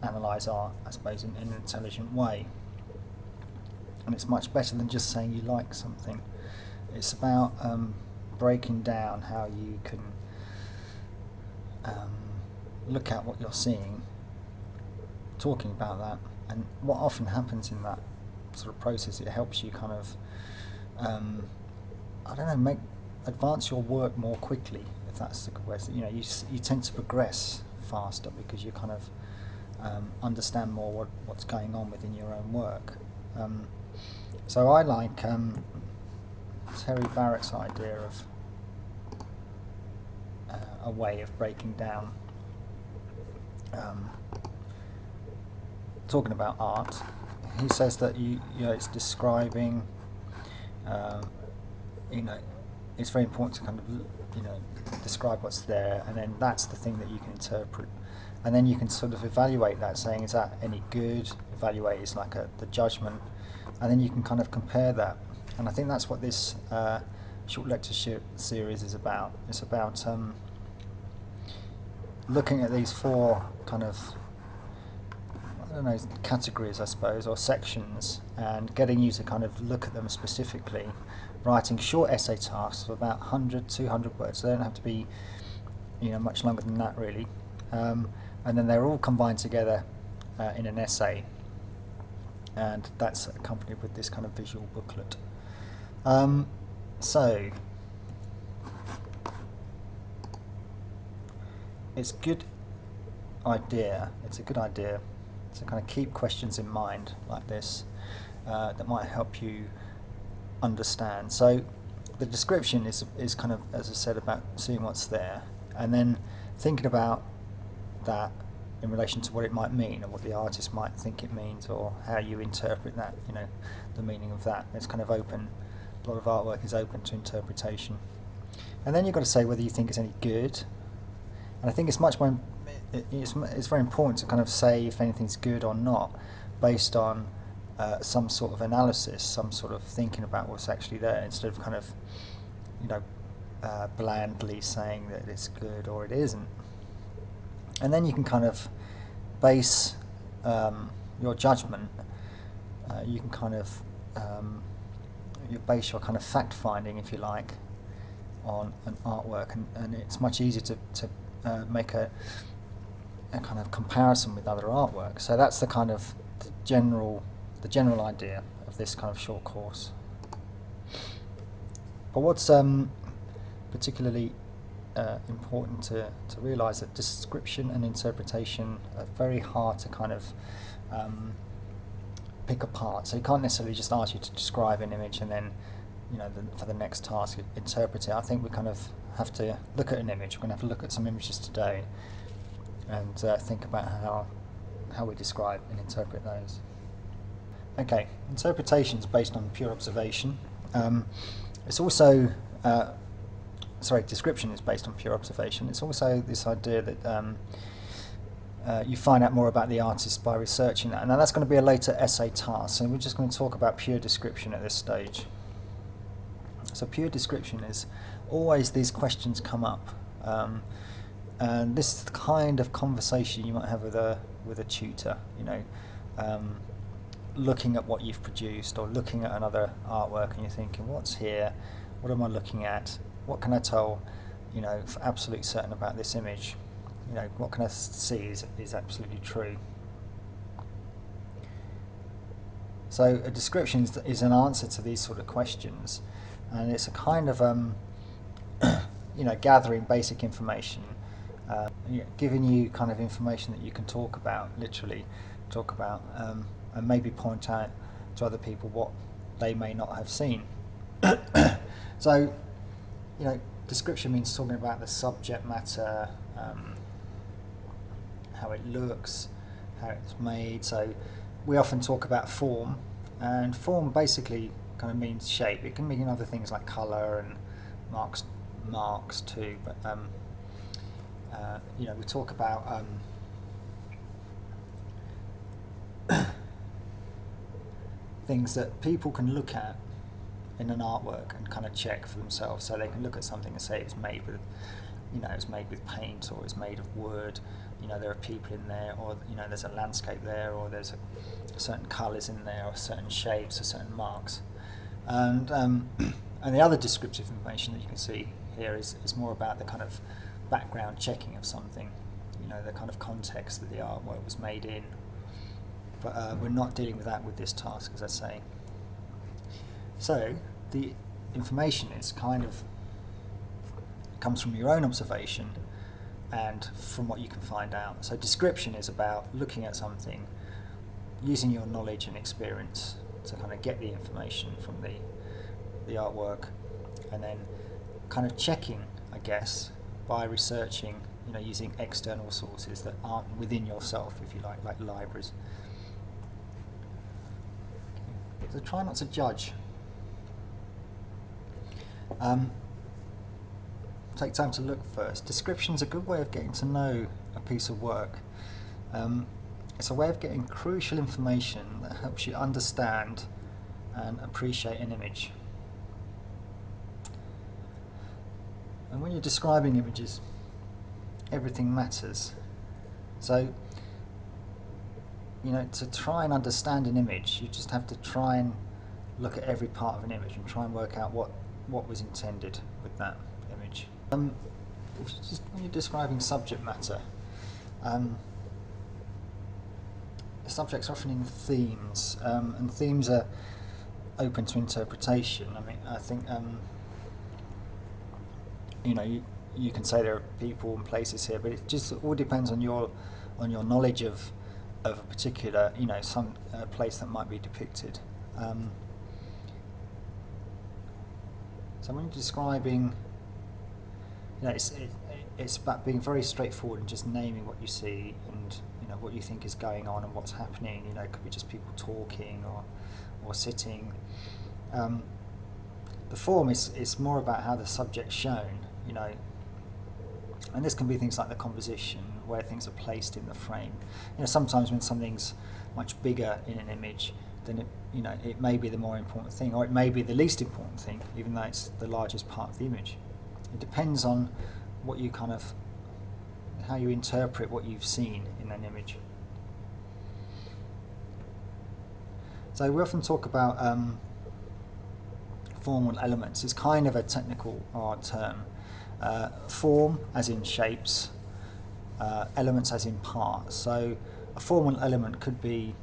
analyse art, I suppose, in an intelligent way. And it's much better than just saying you like something. It's about breaking down how you can look at what you're seeing, talking about that, and what often happens in that sort of process, it helps you kind of, I don't know, advance your work more quickly, if that's the good way. You know, you tend to progress faster because you kind of understand more what's going on within your own work. So I like Terry Barrett's idea of a way of breaking down, talking about art. He says that you know, it's describing, you know, it's very important to kind of, you know, describe what's there, and then that's the thing that you can interpret, and then you can sort of evaluate that, saying, is that any good? Evaluate is like the judgment, and then you can kind of compare that. And I think that's what this short lecture series is about. It's about looking at these four kind of, I don't know, categories, I suppose, or sections, and getting you to kind of look at them specifically, writing short essay tasks of about 100, 200 words. So they don't have to be, you know, much longer than that, really. And then they're all combined together in an essay, and that's accompanied with this kind of visual booklet. So it's a good idea to kind of keep questions in mind like this that might help you understand. So the description is kind of, as I said, about seeing what's there, and then thinking about that in relation to what it might mean, or what the artist might think it means, or how you interpret that, you know, the meaning of that. It's kind of open. A lot of artwork is open to interpretation. And then you've got to say whether you think it's any good. And I think it's much more, it's very important to kind of say if anything's good or not based on some sort of analysis, some sort of thinking about what's actually there, instead of kind of, you know, blandly saying that it's good or it isn't. And then you can kind of base your judgment, you can kind of, you base your kind of fact finding, if you like, on an artwork, and it's much easier to make a kind of comparison with other artwork. So that's the kind of the general idea of this kind of short course. But what's particularly important to realise that description and interpretation are very hard to kind of pick apart. So you can't necessarily just ask you to describe an image and then, you know, for the next task interpret it. I think we kind of have to look at an image. We're going to have to look at some images today and think about how we describe and interpret those. Okay, interpretation is based on pure observation. It's also description is based on pure observation. It's also this idea that you find out more about the artist by researching that. Now that's going to be a later essay task, so we're just going to talk about pure description at this stage. So pure description is always these questions come up, and this is the kind of conversation you might have with a tutor, you know, looking at what you've produced or looking at another artwork, and you're thinking, what's here? What am I looking at? What can I tell, you know, for absolute certain about this image? You know, what can I see is absolutely true? So a description is an answer to these sort of questions, and it's a kind of you know, gathering basic information, giving you kind of information that you can talk about, literally talk about, and maybe point out to other people what they may not have seen. So, you know, description means talking about the subject matter, how it looks, how it's made. So we often talk about form, and form basically kind of means shape. It can mean other things like colour and marks too, but you know, we talk about things that people can look at in an artwork and kind of check for themselves. So they can look at something and say it's made with, you know, it's made with paint or it's made of wood. there are people in there, or there's a landscape there, or there's certain colours in there, or certain shapes, or certain marks. And and the other descriptive information that you can see here is more about the kind of background checking of something, the kind of context that the artwork was made in. But we're not dealing with that with this task, as I say. So the information is comes from your own observation and from what you can find out. So description is about looking at something, using your knowledge and experience to kind of get the information from the artwork, and then kind of checking, I guess, by researching, using external sources that aren't within yourself, if you like libraries. So try not to judge. Take time to look first. Description's a good way of getting to know a piece of work. It's a way of getting crucial information that helps you understand and appreciate an image. And when you're describing images, everything matters. So, to try and understand an image, you just have to try and look at every part of an image and try and work out what was intended with that image. When you're describing subject matter, the subject's often in themes, and themes are open to interpretation. I think you can say there are people and places here, but it just all depends on your knowledge of a particular some place that might be depicted. So when you're describing, it's about being very straightforward and just naming what you see and what you think is going on and what's happening. It could be just people talking or sitting. The form is more about how the subject's shown, and this can be things like the composition, where things are placed in the frame. Sometimes when something's much bigger in an image, then it may be the more important thing, or it may be the least important thing, even though it's the largest part of the image. It depends on what you how you interpret what you've seen in an image. So we often talk about formal elements. It's kind of a technical art term. Form as in shapes, elements as in parts. So a formal element could be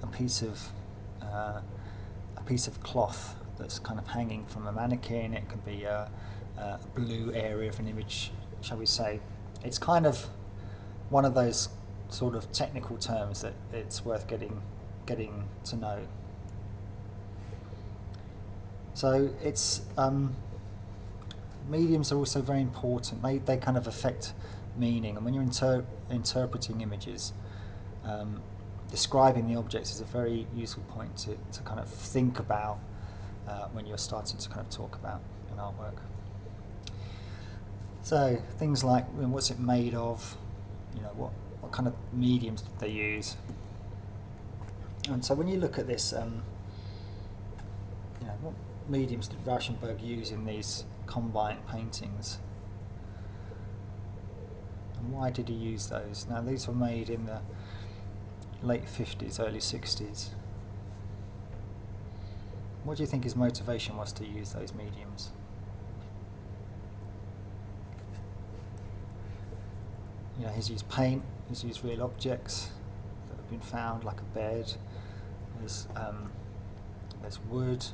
a piece of cloth that's kind of hanging from a mannequin. It can be a blue area of an image, shall we say. It's kind of one of those sort of technical terms that it's worth getting to know. So it's mediums are also very important. They kind of affect meaning, and when you're interpreting images, describing the objects is a very useful point to kind of think about when you're starting to kind of talk about an artwork. So things like what's it made of, what kind of mediums did they use, and so when you look at this, what mediums did Rauschenberg use in these Combine paintings, and why did he use those? Now these were made in the late 50s, early 60s. What do you think his motivation was to use those mediums? He's used paint, he's used real objects that have been found, like a bed. There's wood.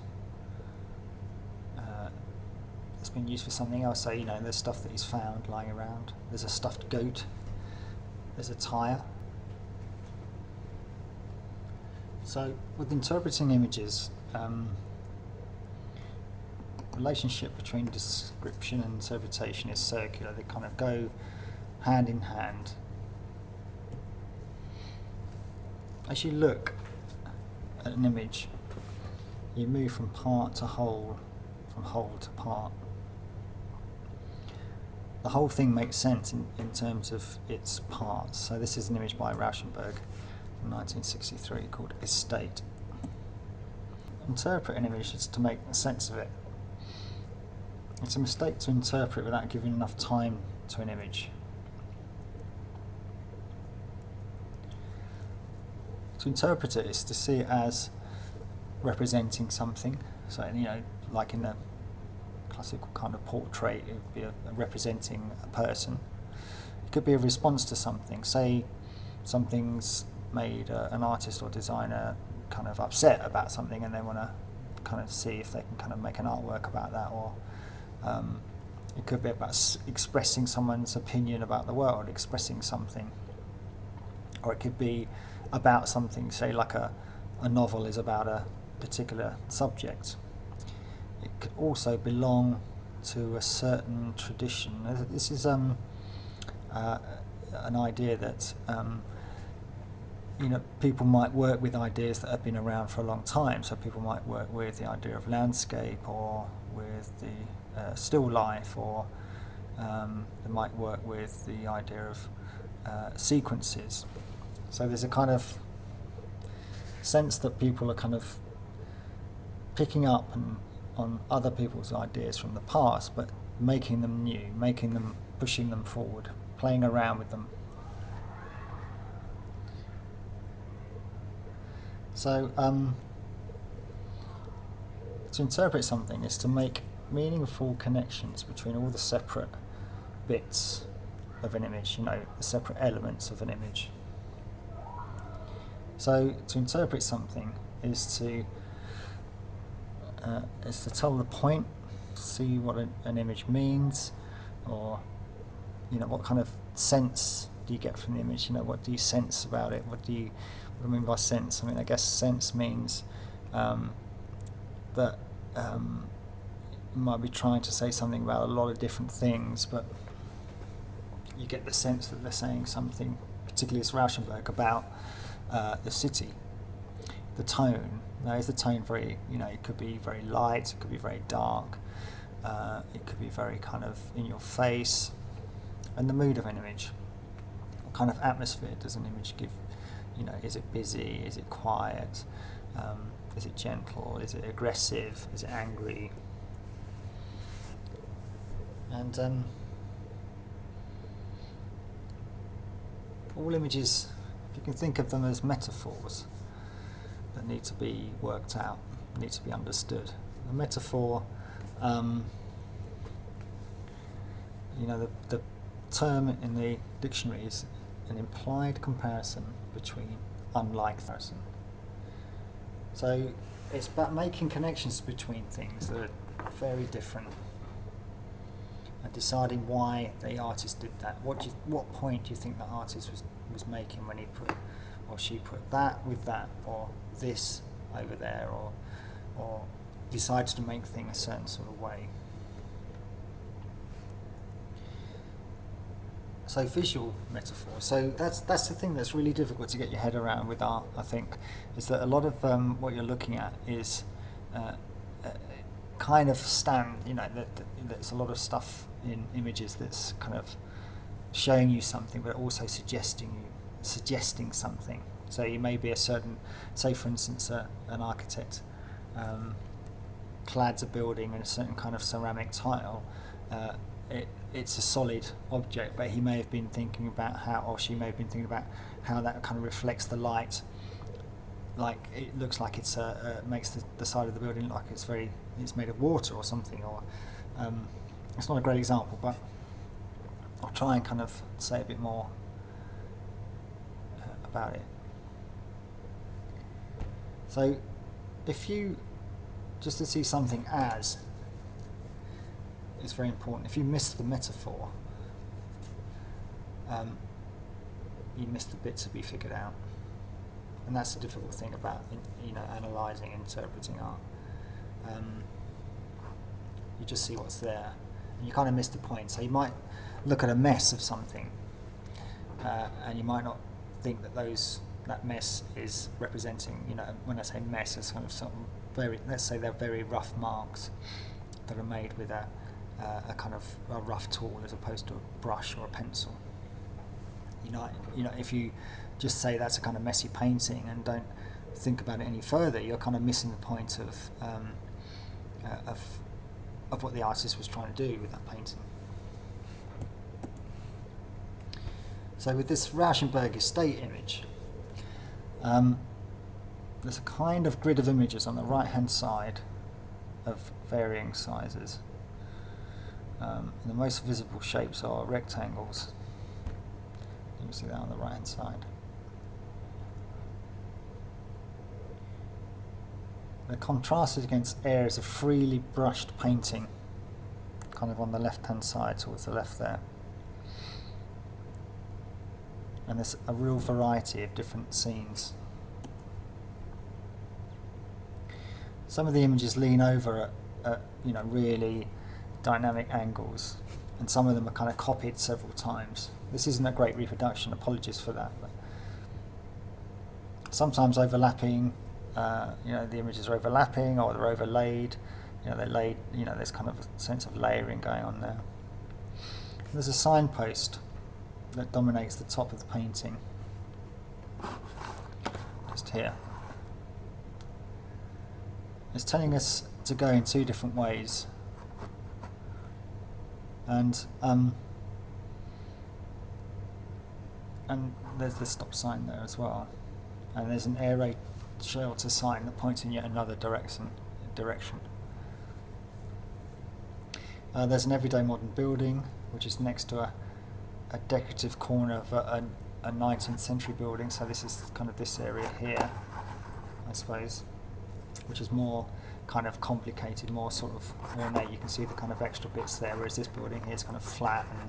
It's been used for something else. So there's stuff that he's found lying around. There's a stuffed goat. There's a tyre. So with interpreting images, relationship between description and interpretation is circular. They kind of go hand in hand. As you look at an image, you move from part to whole, from whole to part. The whole thing makes sense in terms of its parts. So this is an image by Rauschenberg from 1963 called Estate. Interpret an image is to make sense of it. It's a mistake to interpret without giving enough time to an image. to interpret it is to see it as representing something. So, like in the classical kind of portrait, it would be representing a person. It could be a response to something. Say something's made an artist or designer kind of upset about something, and they want to kind of see if they can kind of make an artwork about that, or it could be about expressing someone's opinion about the world, expressing something, or it could be about something, say like a novel is about a particular subject. It could also belong to a certain tradition. This is an idea that people might work with ideas that have been around for a long time. So people might work with the idea of landscape, or with the still life, or they might work with the idea of sequences. So there's a kind of sense that people are kind of picking up on other people's ideas from the past, but making them new, pushing them forward, playing around with them. So to interpret something is to make meaningful connections between all the separate bits of an image, the separate elements of an image. So to interpret something is to tell the point, see what an image means, or what kind of sense do you get from the image? What do you sense about it? What do I mean by sense? I guess sense means that you might be trying to say something about a lot of different things, but you get the sense that they're saying something, particularly as Rauschenberg, about the city. The tone. Now, is the tone very, it could be very light, it could be very dark, it could be very kind of in your face. And the mood of an image. What kind of atmosphere does an image give? Is it busy? Is it quiet? Is it gentle? Is it aggressive? Is it angry? And all images, if you can think of them as metaphors that need to be worked out, need to be understood. A metaphor, the term in the dictionary is an implied comparison between unlike comparison. So it's about making connections between things that are very different, and deciding why the artist did that. What point do you think the artist was making when he put, or she put that with that, or this over there, or decides to make things a certain sort of way. So visual metaphor. So that's the thing that's really difficult to get your head around with art, I think, is that a lot of what you're looking at is kind of there's a lot of stuff in images that's kind of showing you something, but also suggesting something. So you may be a certain, say for instance, an architect clads a building in a certain kind of ceramic tile. It's a solid object, but he may have been thinking about how, or she may have been thinking about how that kind of reflects the light. Like it looks like it's makes the side of the building look like it's made of water or something. Or it's not a great example, but I'll try and kind of say a bit more about it. So if you just to see something as, it's very important. If you miss the metaphor, you miss the bit to be figured out, and that's the difficult thing about analysing, interpreting art. You just see what's there, and you kind of miss the point. So you might look at a mess of something, and you might not think that mess is representing. When I say mess, it's kind of something very. Let's say they're very rough marks that are made with a kind of a rough tool as opposed to a brush or a pencil. If you just say that's a kind of messy painting and don't think about it any further, you're kind of missing the point of what the artist was trying to do with that painting. So with this Rauschenberg estate image, there's a kind of grid of images on the right hand side of varying sizes. And the most visible shapes are rectangles. You can see that on the right hand side. They're contrasted against areas of freely brushed painting, kind of on the left hand side towards the left there. And there's a real variety of different scenes. Some of the images lean over at really dynamic angles, and some of them are kind of copied several times. This isn't a great reproduction, apologies for that, but sometimes overlapping, the images are overlapping or they're overlaid, they're laid, there's kind of a sense of layering going on there. There's a signpost that dominates the top of the painting, just here. It's telling us to go in two different ways, and there's the stop sign there as well, and there's an air raid shelter sign that points in yet another direction. There's an everyday modern building which is next to a decorative corner of a 19th century building, so this is kind of this area here, I suppose, which is more kind of complicated, more sort of ornate. You can see the kind of extra bits there, whereas this building here is kind of flat and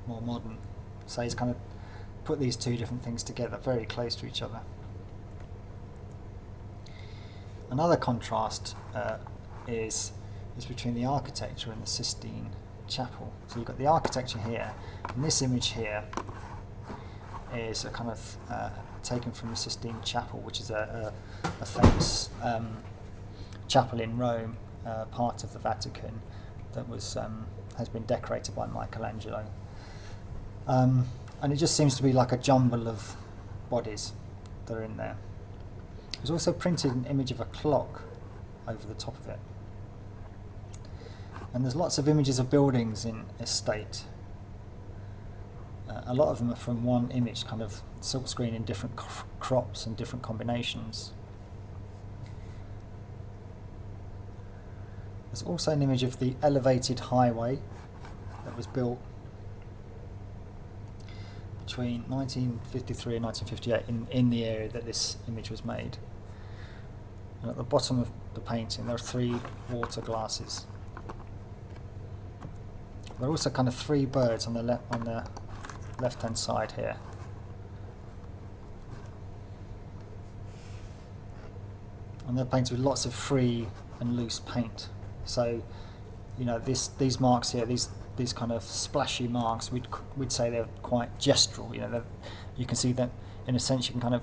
more modern. So he's kind of put these two different things together very close to each other. Another contrast is between the architecture and the Sistine Chapel. So you've got the architecture here, and this image here is a kind of taken from the Sistine Chapel, which is a famous chapel in Rome, part of the Vatican, that was has been decorated by Michelangelo. And it just seems to be like a jumble of bodies that are in there. There's also printed an image of a clock over the top of it. And there's lots of images of buildings in Estate. A lot of them are from one image, kind of silk screen in different crops and different combinations. There's also an image of the elevated highway that was built between 1953 and 1958 in the area that this image was made. And at the bottom of the painting there are 3 water glasses. There are also kind of 3 birds on the left hand side here. And they're painted with lots of free and loose paint. So, these marks here, these kind of splashy marks, we'd say they're quite gestural. You can see that, in a sense, you can kind of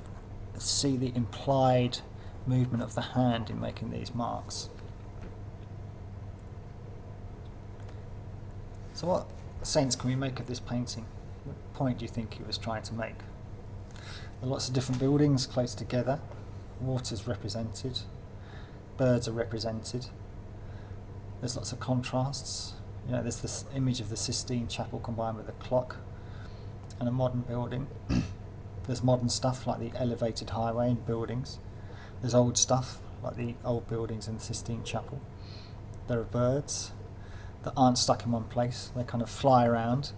see the implied movement of the hand in making these marks. So what sense can we make of this painting? What point do you think he was trying to make? There are lots of different buildings close together. Water's represented. Birds are represented. There's lots of contrasts. There's this image of the Sistine Chapel combined with a clock and a modern building. There's modern stuff like the elevated highway and buildings. There's old stuff like the old buildings in the Sistine Chapel. There are birds that aren't stuck in one place. They kind of fly around,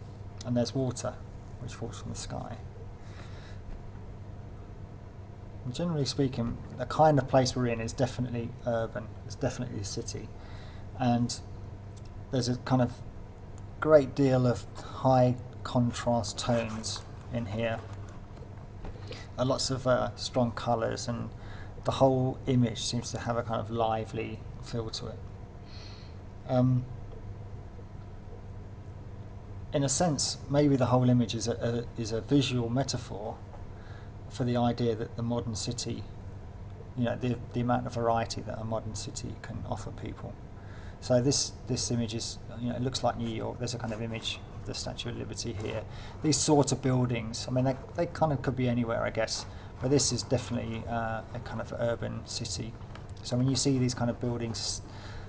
and there's water which falls from the sky. And generally speaking, the kind of place we're in is definitely urban. It's definitely a city. And there's a kind of great deal of high contrast tones in here. Lots of strong colours, and the whole image seems to have a kind of lively feel to it. In a sense, maybe the whole image is a visual metaphor for the idea that the modern city, the amount of variety that a modern city can offer people. So this image is, it looks like New York. There's a kind of image of the Statue of Liberty here. These sort of buildings, I mean, they kind of could be anywhere, I guess, but this is definitely a kind of urban city. So when you see these kind of buildings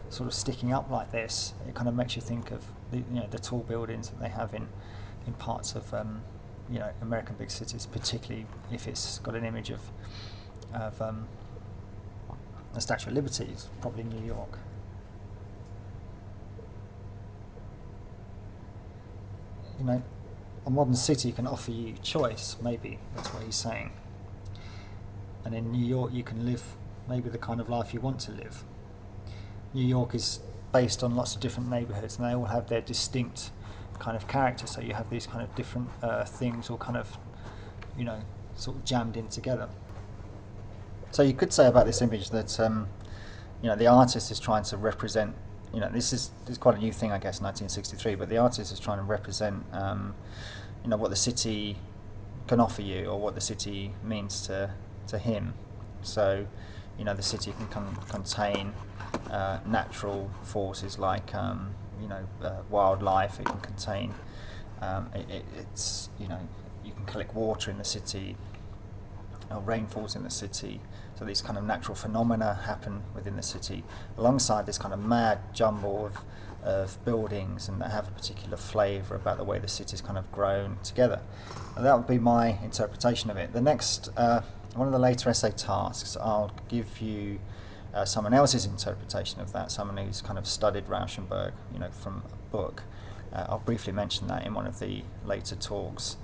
sort of sticking up like this, it kind of makes you think of the tall buildings that they have in parts of American big cities, particularly if it's got an image of The Statue of Liberty is probably New York. You know, a modern city can offer you choice, maybe, that's what he's saying. And in New York you can live maybe the kind of life you want to live. New York is based on lots of different neighbourhoods, and they all have their distinct kind of character, so you have these kind of different things all kind of, you know, sort of jammed in together. So you could say about this image that you know, the artist is trying to represent, you know, this is quite a new thing, I guess, 1963, but the artist is trying to represent you know, what the city can offer you, or what the city means to him. So, you know, the city can contain natural forces like you know, wildlife. It can contain it's, you know, you can collect water in the city, or rainfalls in the city. So these kind of natural phenomena happen within the city, alongside this kind of mad jumble of buildings, and that have a particular flavour about the way the city's kind of grown together. And that would be my interpretation of it. The next, one of the later essay tasks, I'll give you someone else's interpretation of that, someone who's kind of studied Rauschenberg, you know, from a book. I'll briefly mention that in one of the later talks.